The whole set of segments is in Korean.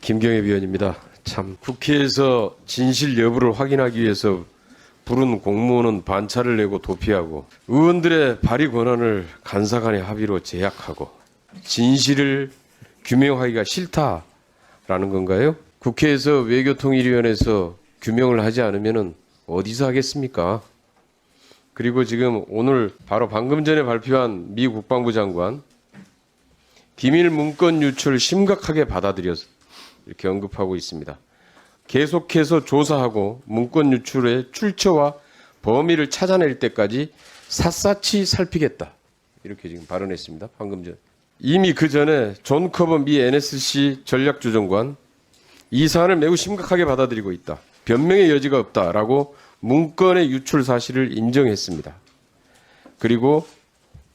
김경엽 위원입니다. 참 국회에서 진실 여부를 확인하기 위해서 부른 공무원은 반차를 내고 도피하고 의원들의 발의 권한을 간사간의 합의로 제약하고 진실을 규명하기가 싫다라는 건가요? 국회에서 외교통일위원회에서 규명을 하지 않으면 어디서 하겠습니까? 그리고 지금 오늘 바로 방금 전에 발표한 미 국방부 장관 비밀 문건 유출 심각하게 받아들여서 이렇게 언급하고 있습니다. 계속해서 조사하고 문건 유출의 출처와 범위를 찾아낼 때까지 샅샅이 살피겠다. 이렇게 지금 발언했습니다. 방금 전. 이미 그 전에 존 커버 미 NSC 전략조정관 이 사안을 매우 심각하게 받아들이고 있다. 변명의 여지가 없다라고 문건의 유출 사실을 인정했습니다. 그리고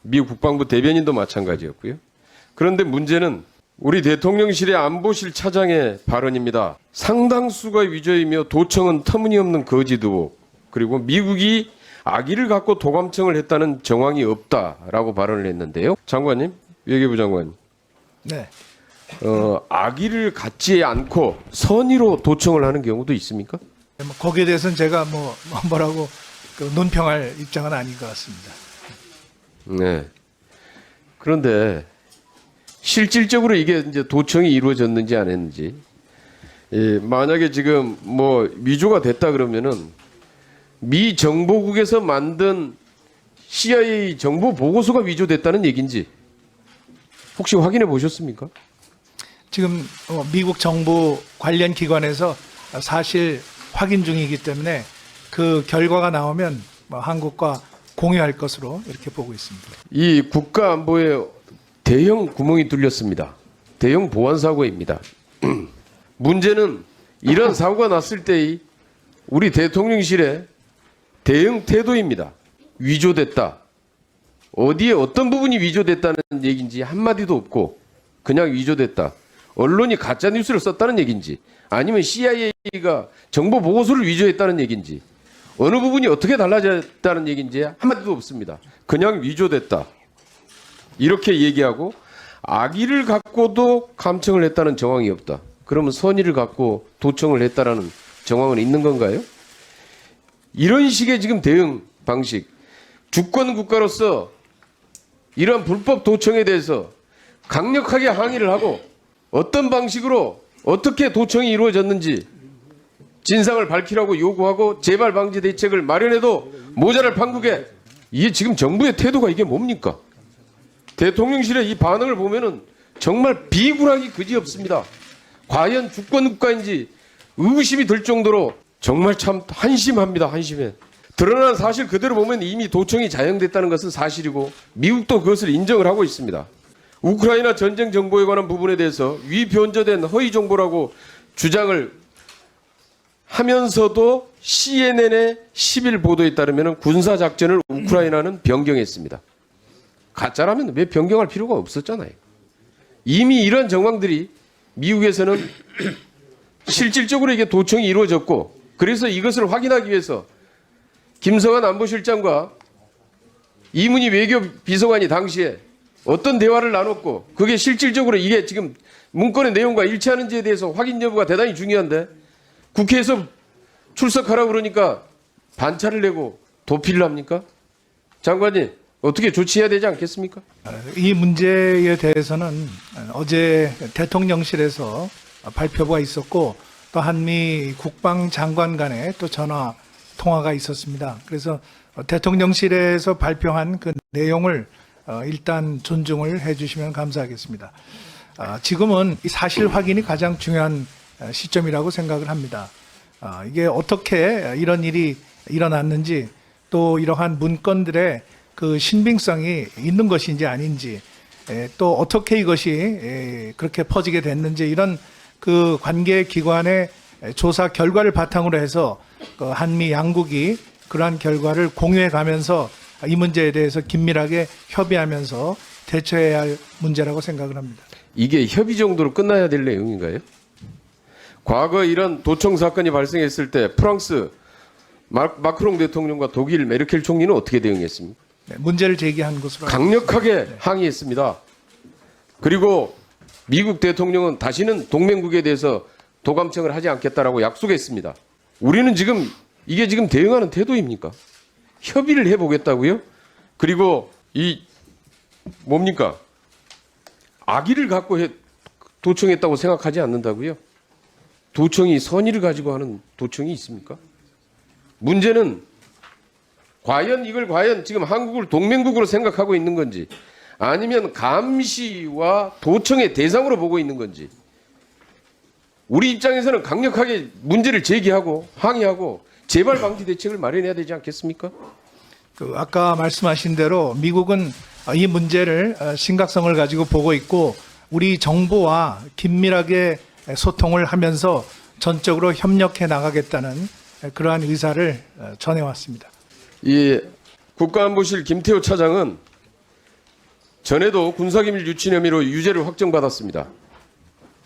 미 국방부 대변인도 마찬가지였고요. 그런데 문제는 우리 대통령실의 안보실 차장의 발언입니다. 상당수가 위조이며 도청은 터무니없는 거짓 의혹, 그리고 미국이 악의를 갖고 도감청을 했다는 정황이 없다라고 발언을 했는데요. 장관님, 외교부 장관님. 네. 악의를 갖지 않고 선의로 도청을 하는 경우도 있습니까? 거기에 대해서는 제가 뭐라고 논평할 입장은 아닌 것 같습니다. 네. 그런데 실질적으로 이게 이제 도청이 이루어졌는지 안 했는지, 만약에 지금 뭐 위조가 됐다 그러면은 미 정보국에서 만든 CIA 정보 보고서가 위조됐다는 얘기인지 혹시 확인해 보셨습니까? 지금 미국 정부 관련 기관에서 사실 확인 중이기 때문에 그 결과가 나오면 한국과 공유할 것으로 이렇게 보고 있습니다. 이 국가 안보에 대형 구멍이 뚫렸습니다. 대형 보안 사고입니다. 문제는 이런 사고가 났을 때의 우리 대통령실의 대응 태도입니다. 위조됐다. 어디에 어떤 부분이 위조됐다는 얘기인지 한마디도 없고 그냥 위조됐다. 언론이 가짜 뉴스를 썼다는 얘기인지 아니면 CIA가 정보 보고서를 위조했다는 얘기인지 어느 부분이 어떻게 달라졌다는 얘기인지 한마디도 없습니다. 그냥 위조됐다. 이렇게 얘기하고 악의를 갖고도 감청을 했다는 정황이 없다. 그러면 선의를 갖고 도청을 했다라는 정황은 있는 건가요? 이런 식의 지금 대응 방식, 주권 국가로서 이러한 불법 도청에 대해서 강력하게 항의를 하고 어떤 방식으로 어떻게 도청이 이루어졌는지 진상을 밝히라고 요구하고 재발 방지 대책을 마련해도 모자랄 판국에 이게 지금 정부의 태도가 이게 뭡니까? 대통령실의 이 반응을 보면은 정말 비굴하기 그지없습니다. 과연 주권 국가인지 의구심이 들 정도로 정말 참 한심합니다. 한심해. 드러난 사실 그대로 보면 이미 도청이 자행됐다는 것은 사실이고 미국도 그것을 인정을 하고 있습니다. 우크라이나 전쟁 정보에 관한 부분에 대해서 위변조된 허위 정보라고 주장을 하면서도 CNN의 10일 보도에 따르면 군사작전을 우크라이나는 변경했습니다. 가짜라면 왜 변경할 필요가 없었잖아요. 이미 이런 정황들이 미국에서는 실질적으로 이게 도청이 이루어졌고 그래서 이것을 확인하기 위해서 김성한 안보실장과 이문희 외교비서관이 당시에 어떤 대화를 나눴고 그게 실질적으로 이게 지금 문건의 내용과 일치하는지에 대해서 확인 여부가 대단히 중요한데 국회에서 출석하라고 그러니까 반차를 내고 도피를 합니까? 장관님 어떻게 조치해야 되지 않겠습니까? 이 문제에 대해서는 어제 대통령실에서 발표가 있었고 또 한미 국방장관 간에 또 전화 통화가 있었습니다. 그래서 대통령실에서 발표한 그 내용을 일단 존중을 해주시면 감사하겠습니다. 지금은 이 사실 확인이 가장 중요한 시점이라고 생각을 합니다. 이게 어떻게 이런 일이 일어났는지 또 이러한 문건들의 그 신빙성이 있는 것인지 아닌지 또 어떻게 이것이 그렇게 퍼지게 됐는지 이런 그 관계 기관의 조사 결과를 바탕으로 해서 그 한미 양국이 그러한 결과를 공유해 가면서 이 문제에 대해서 긴밀하게 협의하면서 대처해야 할 문제라고 생각을 합니다. 이게 협의 정도로 끝나야 될 내용인가요? 과거 이런 도청 사건이 발생했을 때 프랑스 마크롱 대통령과 독일 메르켈 총리는 어떻게 대응했습니까? 네, 문제를 제기한 것으로 강력하게 항의했습니다. 그리고 미국 대통령은 다시는 동맹국에 대해서 도감청을 하지 않겠다라고 약속했습니다. 우리는 지금 이게 지금 대응하는 태도입니까? 협의를 해보겠다고요? 그리고 이 뭡니까? 악의를 갖고 도청했다고 생각하지 않는다고요? 도청이 선의를 가지고 하는 도청이 있습니까? 문제는 이걸 과연 지금 한국을 동맹국으로 생각하고 있는 건지 아니면 감시와 도청의 대상으로 보고 있는 건지 우리 입장에서는 강력하게 문제를 제기하고 항의하고 재발 방지 대책을 마련해야 되지 않겠습니까? 아까 말씀하신 대로 미국은 이 문제를 심각성을 가지고 보고 있고 우리 정부와 긴밀하게 소통을 하면서 전적으로 협력해 나가겠다는 그러한 의사를 전해왔습니다. 이 국가안보실 김태호 차장은 전에도 군사기밀 유친 혐의로 유죄를 확정받았습니다.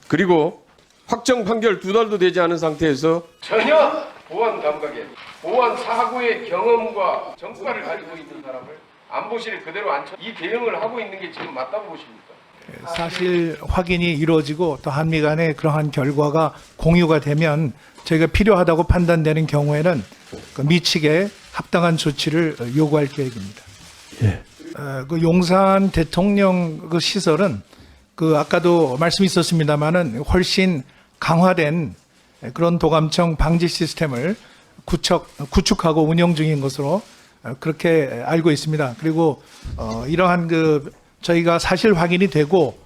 그리고 확정 판결 2달도 되지 않은 상태에서 전혀 보안 감각에 보안 사고의 경험과 정과를 가지고 있는 사람을 안보실에 그대로 앉혀 이 대응을 하고 있는 게 지금 맞다고 보십니까? 사실 확인이 이루어지고 또 한미 간의 그러한 결과가 공유가 되면 저희가 필요하다고 판단되는 경우에는 미 측에 합당한 조치를 요구할 계획입니다. 예. 그 용산 대통령 그 시설은 그 아까도 말씀이 있었습니다만은 훨씬 강화된 그런 도감청 방지 시스템을 구축하고 운영 중인 것으로 그렇게 알고 있습니다. 그리고 이러한 그 저희가 사실 확인이 되고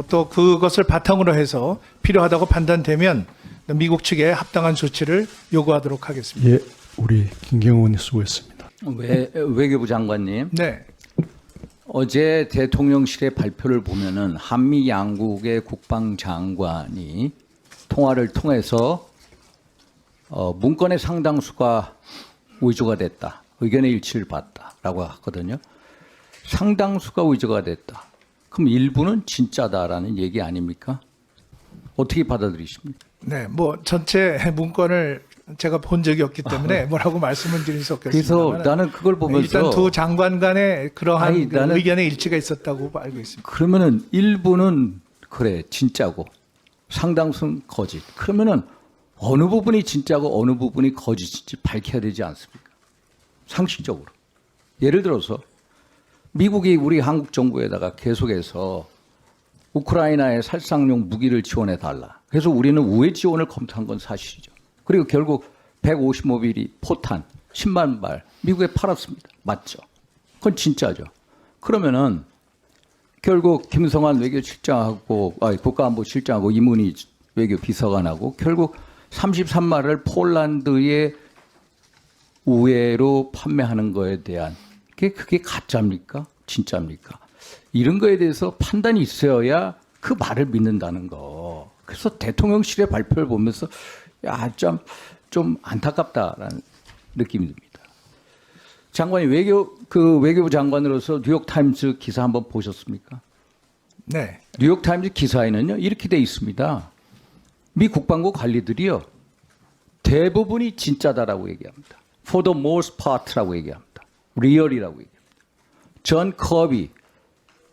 또 그것을 바탕으로 해서 필요하다고 판단되면 미국 측에 합당한 조치를 요구하도록 하겠습니다. 예, 우리 김경호 의원님 수고했습니다. 외교부 장관님, 네. 어제 대통령실의 발표를 보면은 한미 양국의 국방장관이 통화를 통해서 문건의 상당수가 위조가 됐다, 의견의 일치를 봤다라고 하거든요. 상당수가 위조가 됐다. 그럼 일부는 진짜다라는 얘기 아닙니까? 어떻게 받아들이십니까? 네, 뭐 전체 문건을 제가 본 적이 없기 때문에 뭐라고 말씀을 드릴 수 그래서 없겠습니다. 나는 그걸 보면서 일단 두 장관 간에 그러한 아니, 그 나는 의견의 일치가 있었다고 알고 있습니다. 그러면은 일부는 그래 진짜고 상당수는 거짓. 그러면은 어느 부분이 진짜고 어느 부분이 거짓인지 밝혀야 되지 않습니까? 상식적으로. 예를 들어서 미국이 우리 한국 정부에다가 계속해서 우크라이나에 살상용 무기를 지원해 달라. 그래서 우리는 우회 지원을 검토한 건 사실이죠. 그리고 결국 155mm 포탄 10만 발 미국에 팔았습니다. 맞죠? 그건 진짜죠. 그러면은 결국 김성환 외교실장하고 국가안보실장하고 이문희 외교비서관하고 결국 33마를 폴란드에 우회로 판매하는 거에 대한 그게 가짜입니까? 진짜입니까? 이런 거에 대해서 판단이 있어야 그 말을 믿는다는 거. 그래서 대통령실의 발표를 보면서 좀 안타깝다라는 느낌이 듭니다. 장관이 외교부 장관으로서 뉴욕타임스 기사 한번 보셨습니까? 네. 뉴욕타임스 기사에는요 이렇게 돼 있습니다. 미 국방부 관리들이요 대부분이 진짜다라고 얘기합니다. For the most part라고 얘기합니다. real이라고 얘기합니다. 존 커비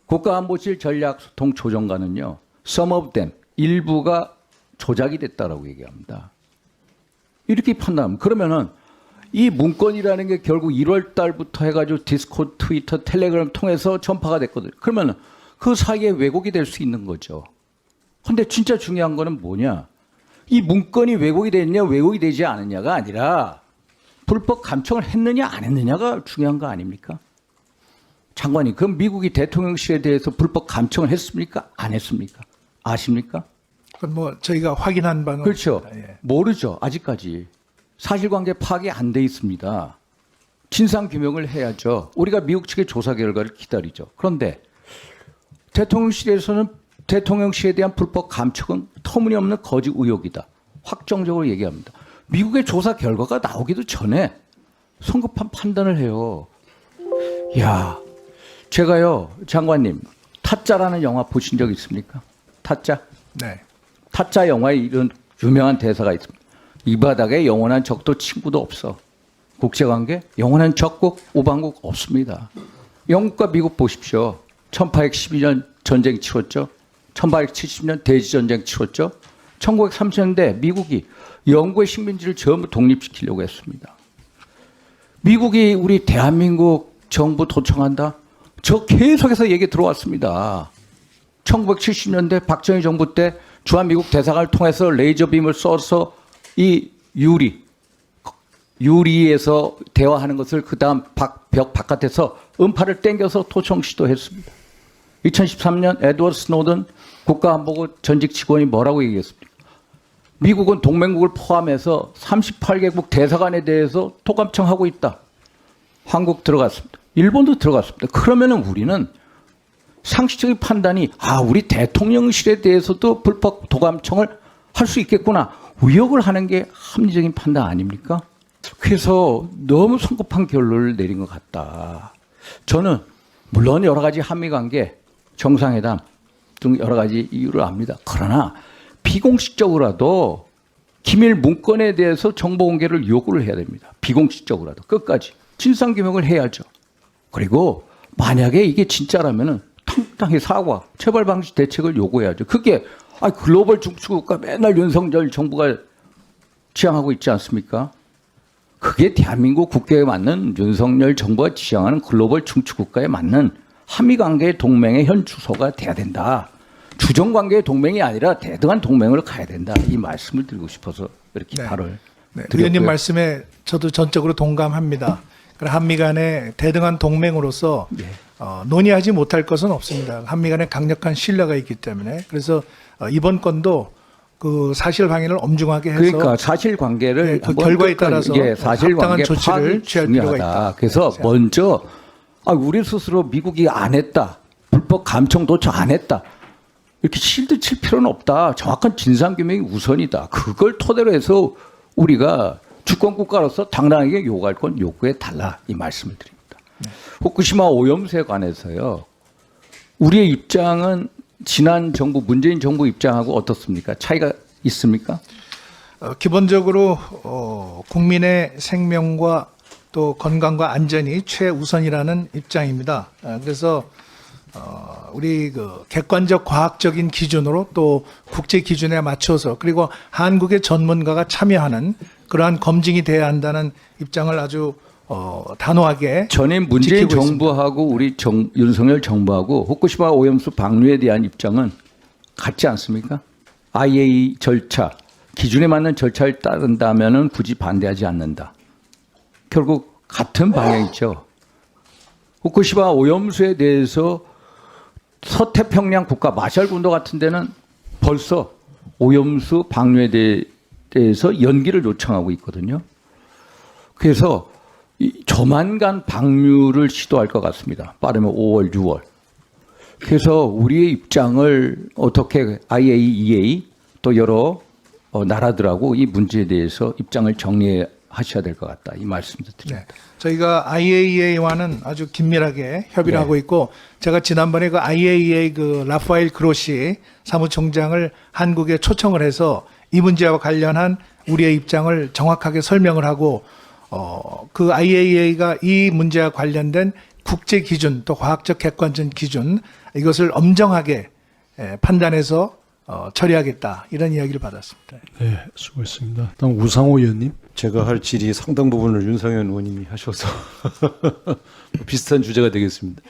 국가안보실 전략소통조정관은요 some of them 일부가 조작이 됐다라고 얘기합니다. 이렇게 판단하면 그러면은 이 문건이라는 게 결국 1월 달부터 해가지고 디스코드, 트위터, 텔레그램 통해서 전파가 됐거든요. 그러면은 그 사이에 왜곡이 될 수 있는 거죠. 근데 진짜 중요한 거는 뭐냐? 이 문건이 왜곡이 됐냐, 왜곡이 되지 않느냐가 아니라 불법 감청을 했느냐, 안 했느냐가 중요한 거 아닙니까? 장관님, 그럼 미국이 대통령실에 대해서 불법 감청을 했습니까? 안 했습니까? 아십니까? 그건 뭐 저희가 확인한 바는 그렇죠. 없습니다. 예. 모르죠. 아직까지. 사실관계 파악이 안 돼 있습니다. 진상규명을 해야죠. 우리가 미국 측의 조사 결과를 기다리죠. 그런데 대통령실에서는 대통령실에 대한 불법 감청은 터무니없는 거짓 의혹이다. 확정적으로 얘기합니다. 미국의 조사 결과가 나오기도 전에 성급한 판단을 해요. 야, 제가요, 장관님, 타짜라는 영화 보신 적 있습니까? 타짜? 네. 타짜 영화에 이런 유명한 대사가 있습니다. 이 바닥에 영원한 적도 친구도 없어. 국제관계 영원한 적국 우방국 없습니다. 영국과 미국 보십시오. 1812년 전쟁 치렀죠. 1870년 대지전쟁 치렀죠. 1930년대 미국이 영국의 식민지를 전부 독립시키려고 했습니다. 미국이 우리 대한민국 정부 도청한다? 저 계속해서 얘기 들어왔습니다. 1970년대 박정희 정부 때 주한미국 대사관을 통해서 레이저빔을 쏘서 이 유리에서 대화하는 것을 그 다음 벽 바깥에서 음파를 땡겨서 토청 시도했습니다. 2013년 에드워드 스노든 국가안보국 전직 직원이 뭐라고 얘기했습니까? 미국은 동맹국을 포함해서 38개국 대사관에 대해서 토감청하고 있다. 한국 들어갔습니다. 일본도 들어갔습니다. 그러면은 우리는 상식적인 판단이 우리 대통령실에 대해서도 불법 도감청을 할 수 있겠구나. 의혹을 하는 게 합리적인 판단 아닙니까? 그래서 너무 성급한 결론을 내린 것 같다. 저는 물론 여러 가지 한미관계, 정상회담 등 여러 가지 이유를 압니다. 그러나 비공식적으로라도 기밀 문건에 대해서 정보 공개를 요구를 해야 됩니다. 비공식적으로라도 끝까지 진상규명을 해야죠. 그리고 만약에 이게 진짜라면은 당당히 사과, 체벌 방지 대책을 요구해야죠. 그게 글로벌 중추국가 맨날 윤석열 정부가 지향하고 있지 않습니까? 그게 대한민국 국격에 맞는 윤석열 정부가 지향하는 글로벌 중추국가에 맞는 한미관계의 동맹의 현 주소가 돼야 된다. 주정관계의 동맹이 아니라 대등한 동맹을 가야 된다. 이 말씀을 드리고 싶어서 이렇게 발언을 드렸고요. 의원님 말씀에 저도 전적으로 동감합니다. 한미 간의 대등한 동맹으로서 논의하지 못할 것은 없습니다. 한미 간에 강력한 신뢰가 있기 때문에. 그래서 이번 건도 그 사실관계를 엄중하게 해서 그러니까 사실관계를 그 결과에 따라서 사실관계 조치를 취할 필요가 있다. 그래서 먼저 우리 스스로 미국이 안 했다. 불법 감청 도청 안 했다. 이렇게 실드 칠 필요는 없다. 정확한 진상규명이 우선이다. 그걸 토대로 해서 우리가 주권국가로서 당당하게 요구할 건 요구해 달라. 이 말씀을 드립니다. 후쿠시마 오염수에 관해서요. 우리의 입장은 지난 정부, 문재인 정부 입장하고 어떻습니까? 차이가 있습니까? 기본적으로 국민의 생명과 또 건강과 안전이 최우선이라는 입장입니다. 그래서 우리 그 객관적 과학적인 기준으로 또 국제 기준에 맞춰서 그리고 한국의 전문가가 참여하는 그러한 검증이 돼야 한다는 입장을 아주 단호하게 전임 문재인 지키고 정부하고 우리 윤석열 정부하고 후쿠시마 오염수 방류에 대한 입장은 같지 않습니까? IAEA 절차, 기준에 맞는 절차를 따른다면은 굳이 반대하지 않는다. 결국 같은 방향이죠. 후쿠시마 오염수에 대해서 서태평양 국가 마샬군도 같은 데는 벌써 오염수 방류에 대해서 연기를 요청하고 있거든요. 그래서 조만간 방류를 시도할 것 같습니다. 빠르면 5월, 6월. 그래서 우리의 입장을 어떻게 IAEA 또 여러 나라들하고 이 문제에 대해서 입장을 정리하셔야 될 것 같다. 이 말씀도 드립니다. 네. 저희가 IAEA와는 아주 긴밀하게 협의를 하고 있고 제가 지난번에 그 IAEA 그 라파엘 그로시 사무총장을 한국에 초청을 해서 이 문제와 관련한 우리의 입장을 정확하게 설명을 하고 그 IAEA가 이 문제와 관련된 국제 기준 또 과학적 객관적 기준 이것을 엄정하게 판단해서 처리하겠다 이런 이야기를 받았습니다. 네, 수고했습니다. 다음 우상호 의원님. 제가 할 질의 상당 부분을 윤상현 의원님이 하셔서 비슷한 주제가 되겠습니다.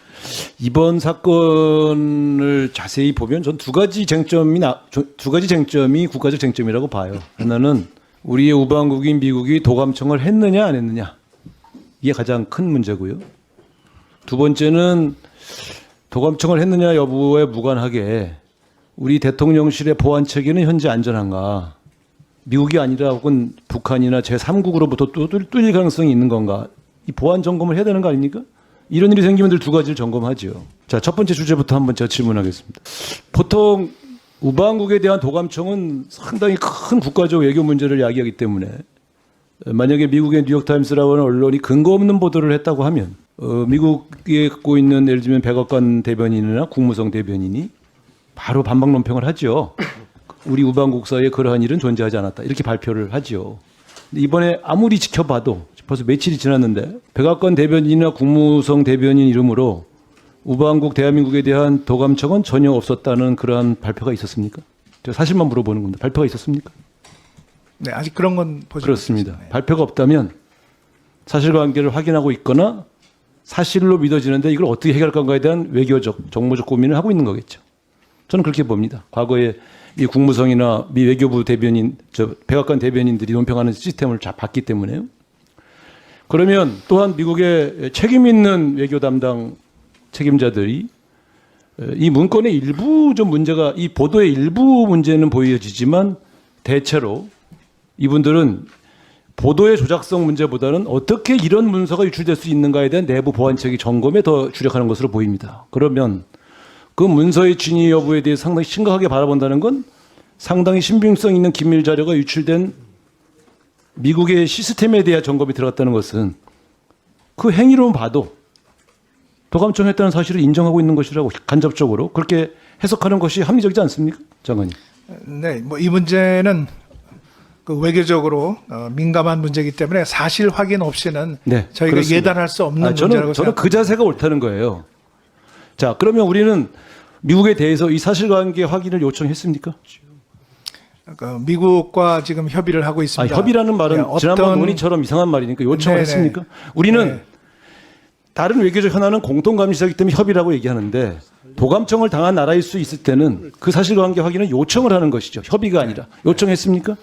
이번 사건을 자세히 보면 전 두 가지 쟁점이 국가적 쟁점이라고 봐요. 하나는 우리의 우방국인 미국이 도감청을 했느냐 안 했느냐 이게 가장 큰 문제고요. 두 번째는 도감청을 했느냐 여부에 무관하게 우리 대통령실의 보안 체계는 현재 안전한가? 미국이 아니라 혹은 북한이나 제3국으로부터 또 뚫릴 가능성이 있는 건가? 이 보안 점검을 해야 되는 거 아닙니까? 이런 일이 생기면 늘 두 가지를 점검하죠. 자, 첫 번째 주제부터 한번 제가 질문하겠습니다. 보통 우방국에 대한 도감청은 상당히 큰 국가적 외교 문제를 야기하기 때문에 만약에 미국의 뉴욕타임스라고 하는 언론이 근거 없는 보도를 했다고 하면 미국에 갖고 있는 예를 들면 백악관 대변인이나 국무성 대변인이 바로 반박 논평을 하죠. 우리 우방국 사이에 그러한 일은 존재하지 않았다. 이렇게 발표를 하죠. 이번에 아무리 지켜봐도 벌써 며칠이 지났는데 백악관 대변인이나 국무성 대변인 이름으로 우방국 대한민국에 대한 도감청은 전혀 없었다는 그러한 발표가 있었습니까? 제가 사실만 물어보는 겁니다. 발표가 있었습니까? 네, 아직 그런 건 보지 그렇습니다. 못했습니다. 발표가 없다면 사실관계를 확인하고 있거나 사실로 믿어지는데 이걸 어떻게 해결할 건가에 대한 외교적, 정무적 고민을 하고 있는 거겠죠. 저는 그렇게 봅니다. 과거에 미 국무성이나 미 외교부 대변인, 백악관 대변인들이 논평하는 시스템을 잘 봤기 때문에요. 그러면 또한 미국의 책임 있는 외교 담당 책임자들이 이 문건의 일부 좀 문제가, 이 보도의 일부 문제는 보여지지만 대체로 이분들은 보도의 조작성 문제보다는 어떻게 이런 문서가 유출될 수 있는가에 대한 내부 보안책의 점검에 더 주력하는 것으로 보입니다. 그러면 그 문서의 진위 여부에 대해 상당히 심각하게 바라본다는 건 상당히 신빙성 있는 기밀 자료가 유출된 미국의 시스템에 대한 점검이 들어갔다는 것은 그 행위로만 봐도 도감청했다는 사실을 인정하고 있는 것이라고 간접적으로 그렇게 해석하는 것이 합리적이지 않습니까? 장관님. 네, 뭐 이 문제는 그 외교적으로 민감한 문제이기 때문에 사실 확인 없이는 네, 저희가 그렇습니다. 예단할 수 없는 문제라고 저는 생각합니다. 그 자세가 옳다는 거예요. 자, 그러면 우리는 미국에 대해서 이 사실관계 확인을 요청했습니까? 그 미국과 지금 협의를 하고 있습니다. 협의라는 말은 네, 지난번 논의처럼 이상한 말이니까 요청을 네네. 했습니까? 우리는 네. 다른 외교적 현안은 공동감시자이기 때문에 협의라고 얘기하는데 도감청을 당한 나라일 수 있을 때는 그 사실관계 확인은 요청을 하는 것이죠. 협의가 아니라. 요청했습니까?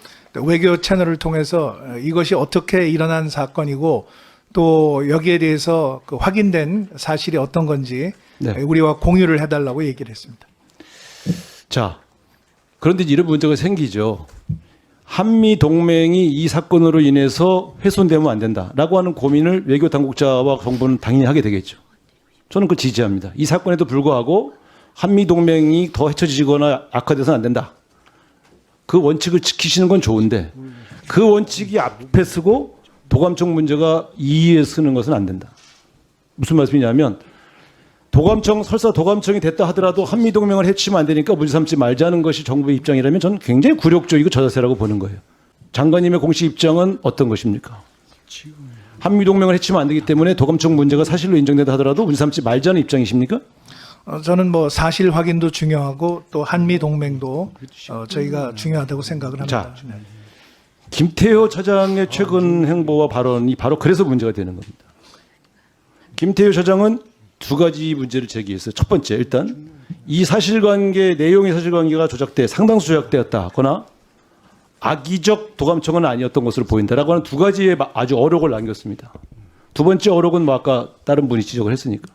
외교 채널을 통해서 이것이 어떻게 일어난 사건이고 또 여기에 대해서 그 확인된 사실이 어떤 건지 네. 우리와 공유를 해달라고 얘기를 했습니다. 자, 그런데 이런 문제가 생기죠. 한미 동맹이 이 사건으로 인해서 훼손되면 안 된다라고 하는 고민을 외교 당국자와 정부는 당연히 하게 되겠죠. 저는 그 지지합니다. 이 사건에도 불구하고 한미 동맹이 더 헤쳐지거나 악화돼서는 안 된다. 그 원칙을 지키시는 건 좋은데 그 원칙이 앞에 쓰고 도감청 문제가 2위에 쓰는 것은 안 된다. 무슨 말씀이냐면 설사 도감청이 됐다 하더라도 한미동맹을 해치면 안 되니까 문제 삼지 말자는 것이 정부의 입장이라면 저는 굉장히 굴욕적이고 저자세라고 보는 거예요. 장관님의 공식 입장은 어떤 것입니까? 한미동맹을 해치면 안 되기 때문에 도감청 문제가 사실로 인정된다 하더라도 문제 삼지 말자는 입장이십니까? 저는 뭐 사실 확인도 중요하고 또 한미 동맹도 저희가 중요하다고 생각을 합니다. 자, 김태효 차장의 최근 행보와 발언이 바로 그래서 문제가 되는 겁니다. 김태효 차장은 두 가지 문제를 제기했어요. 첫 번째, 일단 이 사실관계 내용의 사실관계가 상당수 조작되었다거나 악의적 도감청은 아니었던 것으로 보인다라고 하는 두 가지의 아주 어록을 남겼습니다. 두 번째 어록은 뭐 아까 다른 분이 지적을 했으니까.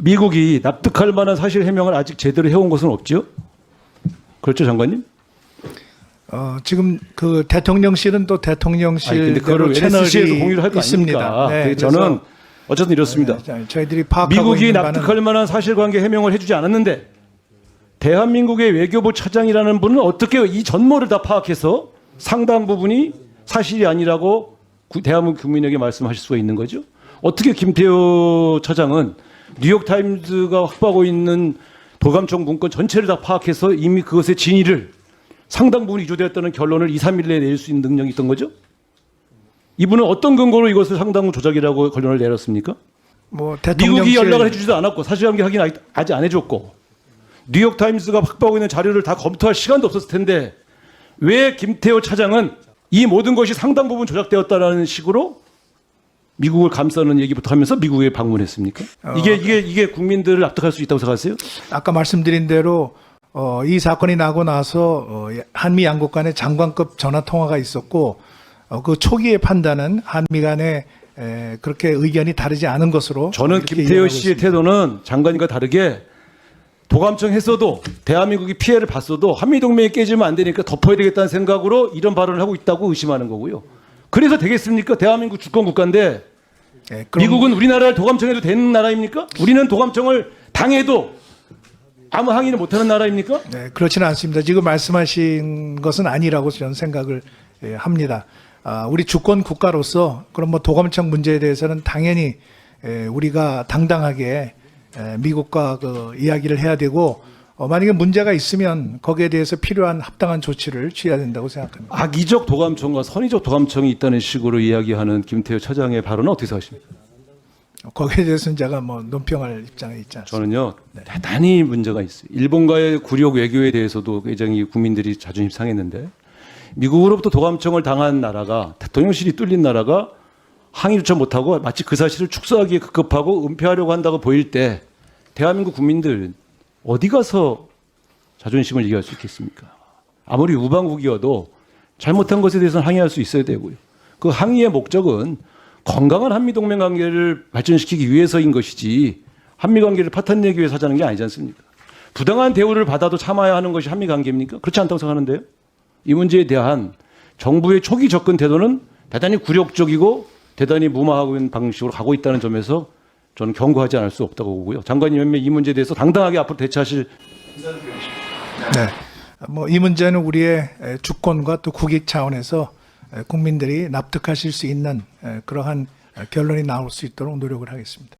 미국이 납득할 만한 사실 해명을 아직 제대로 해온 것은 없죠? 그렇죠, 장관님? 지금 그 대통령실은 또 대통령실 근데 그거를 NSC에서 공유를 할 거 아닙니까? 네, 저는 어쨌든 이렇습니다. 저희들이 파악하고 미국이 있는 납득할 만한 사실관계 해명을 해주지 않았는데 대한민국의 외교부 차장이라는 분은 어떻게 이 전모를 다 파악해서 상당 부분이 사실이 아니라고 대한민국 국민에게 말씀하실 수가 있는 거죠? 어떻게 김태효 차장은 뉴욕타임즈가 확보하고 있는 도감청 문건 전체를 다 파악해서 이미 그것의 진위를 상당 부분 위조되었다는 결론을 2, 3일 내에 낼 수 있는 능력이 있던 거죠? 이분은 어떤 근거로 이것을 상당 조작이라고 결론을 내렸습니까? 뭐 대통령실 미국이 연락을 해주지도 않았고 사실관계 확인 아직 안 해줬고 뉴욕타임스가 확보하고 있는 자료를 다 검토할 시간도 없었을 텐데 왜 김태효 차장은 이 모든 것이 상당 부분 조작되었다는 식으로 미국을 감싸는 얘기부터 하면서 미국에 방문했습니까? 이게 국민들을 납득할 수 있다고 생각하세요? 아까 말씀드린 대로 이 사건이 나고 나서 한미 양국 간의 장관급 전화 통화가 있었고 그 초기의 판단은 한미 간에 그렇게 의견이 다르지 않은 것으로 저는 이렇게 김태효 이해하고 씨의 있습니다. 태도는 장관님과 다르게 도감청 했어도 대한민국이 피해를 봤어도 한미동맹이 깨지면 안 되니까 덮어야 되겠다는 생각으로 이런 발언을 하고 있다고 의심하는 거고요. 그래서 되겠습니까? 대한민국 주권 국가인데 네, 그럼 미국은 우리나라를 도감청해도 되는 나라입니까? 우리는 도감청을 당해도 아무 항의를 못하는 나라입니까? 네, 그렇지는 않습니다. 지금 말씀하신 것은 아니라고 저는 생각을 합니다. 우리 주권 국가로서 그런 뭐 도감청 문제에 대해서는 당연히 우리가 당당하게 미국과 그 이야기를 해야 되고 만약에 문제가 있으면 거기에 대해서 필요한 합당한 조치를 취해야 된다고 생각합니다. 악의적 도감청과 선의적 도감청이 있다는 식으로 이야기하는 김태효 차장의 발언은 어떻게 생각하십니까? 거기에 대해서는 제가 뭐 논평할 입장에 있지 않습니다. 저는요 대단히 문제가 있어요. 일본과의 굴욕 외교에 대해서도 굉장히 국민들이 자존심 상했는데 미국으로부터 도감청을 당한 나라가 대통령실이 뚫린 나라가 항의조차 못하고 마치 그 사실을 축소하기에 급급하고 은폐하려고 한다고 보일 때 대한민국 국민들 어디 가서 자존심을 얘기할 수 있겠습니까? 아무리 우방국이어도 잘못한 것에 대해서는 항의할 수 있어야 되고요. 그 항의의 목적은 건강한 한미동맹 관계를 발전시키기 위해서인 것이지 한미관계를 파탄내기 위해서 하자는 게 아니지 않습니까? 부당한 대우를 받아도 참아야 하는 것이 한미관계입니까? 그렇지 않다고 생각하는데요. 이 문제에 대한 정부의 초기 접근 태도는 대단히 굴욕적이고 대단히 무마하고 있는 방식으로 가고 있다는 점에서 저는 경고하지 않을 수 없다고 보고요. 장관님 이 문제에 대해서 당당하게 앞으로 대처하실 네. 뭐 이 문제는 우리의 주권과 또 국익 차원에서 국민들이 납득하실 수 있는 그러한 결론이 나올 수 있도록 노력을 하겠습니다.